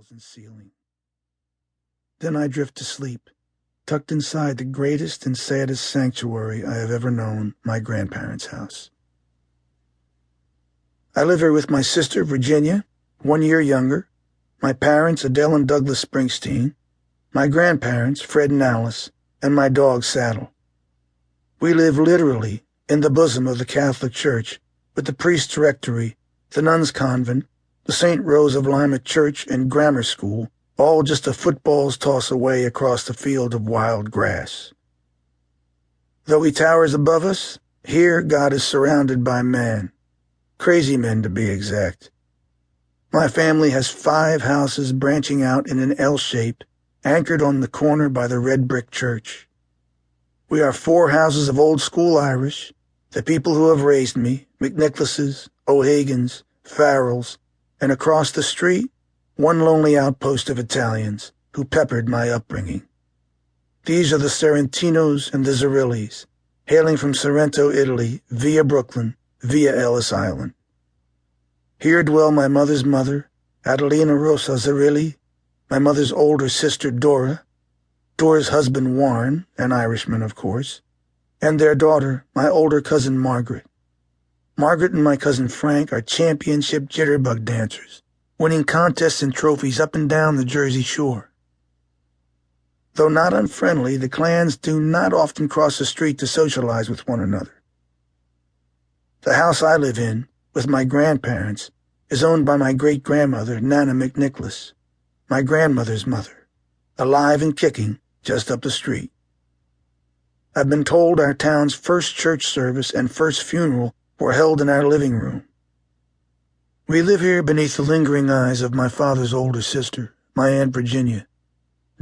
walls and ceiling. Then I drift to sleep, tucked inside the greatest and saddest sanctuary I have ever known, my grandparents' house. I live here with my sister, Virginia, 1 year younger, my parents, Adele and Douglas Springsteen, my grandparents, Fred and Alice, and my dog, Saddle. We live literally in the bosom of the Catholic Church, with the priest's rectory, the nuns' convent, the St. Rose of Lima Church and grammar school, all just a football's toss away across the field of wild grass. Though he towers above us, here God is surrounded by man, crazy men to be exact. My family has 5 houses branching out in an L shape, anchored on the corner by the red brick church. We are 4 houses of old school Irish, the people who have raised me, McNicholases, O'Hagans, Farrells, and across the street, 1 lonely outpost of Italians who peppered my upbringing. These are the Sorrentinos and the Zerillis, hailing from Sorrento, Italy, via Brooklyn, via Ellis Island. Here dwell my mother's mother, Adelina Rosa Zerilli, my mother's older sister Dora, Dora's husband Warren, an Irishman of course, and their daughter, my older cousin Margaret. Margaret and my cousin Frank are championship jitterbug dancers, winning contests and trophies up and down the Jersey Shore. Though not unfriendly, the clans do not often cross the street to socialize with one another. The house I live in, with my grandparents, is owned by my great-grandmother, Nana McNicholas, my grandmother's mother, alive and kicking just up the street. I've been told our town's first church service and first funeral were held in our living room. We live here beneath the lingering eyes of my father's older sister, my Aunt Virginia,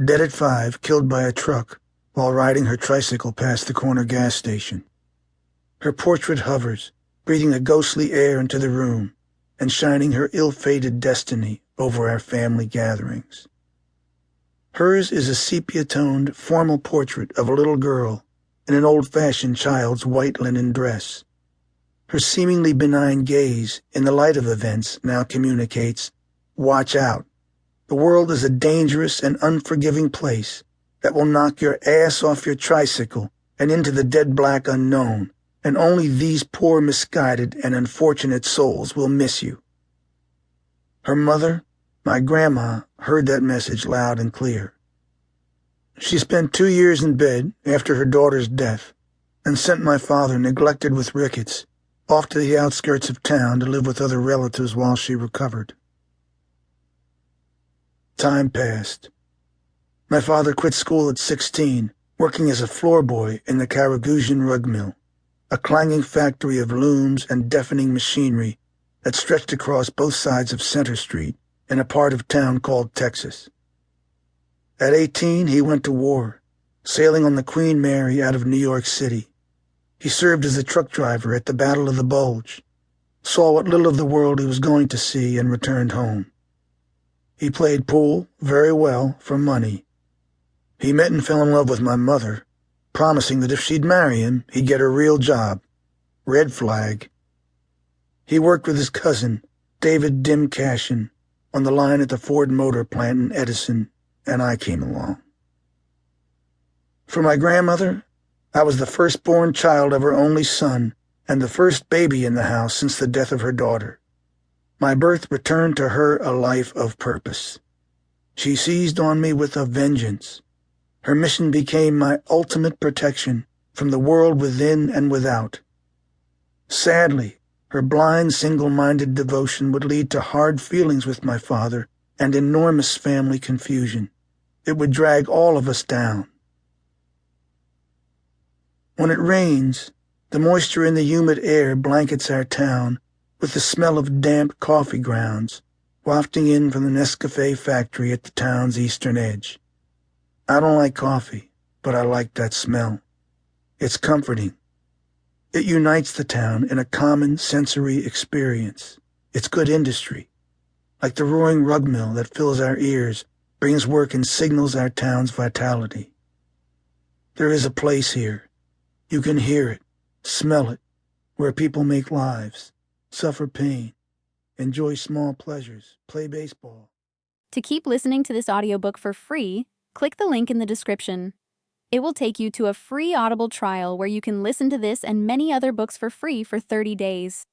dead at 5, killed by a truck while riding her tricycle past the corner gas station. Her portrait hovers, breathing a ghostly air into the room and shining her ill-fated destiny over our family gatherings. Hers is a sepia-toned, formal portrait of a little girl in an old-fashioned child's white linen dress. Her seemingly benign gaze, in the light of events, now communicates, "Watch out. The world is a dangerous and unforgiving place that will knock your ass off your tricycle and into the dead black unknown, and only these poor misguided and unfortunate souls will miss you." Her mother, my grandma, heard that message loud and clear. She spent 2 years in bed after her daughter's death and sent my father, neglected with rickets, off to the outskirts of town to live with other relatives while she recovered. Time passed. My father quit school at 16, working as a floor boy in the Karagusian rug mill, a clanging factory of looms and deafening machinery that stretched across both sides of Center Street in a part of town called Texas. At 18, he went to war, sailing on the Queen Mary out of New York City. He served as a truck driver at the Battle of the Bulge, saw what little of the world he was going to see, and returned home. He played pool very well for money. He met and fell in love with my mother, promising that if she'd marry him, he'd get a real job. Red flag. He worked with his cousin, David Dim Cashin, on the line at the Ford Motor Plant in Edison, and I came along. For my grandmother, I was the firstborn child of her only son and the first baby in the house since the death of her daughter. My birth returned to her a life of purpose. She seized on me with a vengeance. Her mission became my ultimate protection from the world within and without. Sadly, her blind, single-minded devotion would lead to hard feelings with my father and enormous family confusion. It would drag all of us down. When it rains, the moisture in the humid air blankets our town with the smell of damp coffee grounds wafting in from the Nescafé factory at the town's eastern edge. I don't like coffee, but I like that smell. It's comforting. It unites the town in a common sensory experience. It's good industry. Like the roaring rug mill that fills our ears, brings work and signals our town's vitality. There is a place here. You can hear it, smell it, where people make lives, suffer pain, enjoy small pleasures, play baseball. To keep listening to this audiobook for free, click the link in the description. It will take you to a free Audible trial where you can listen to this and many other books for free for 30 days.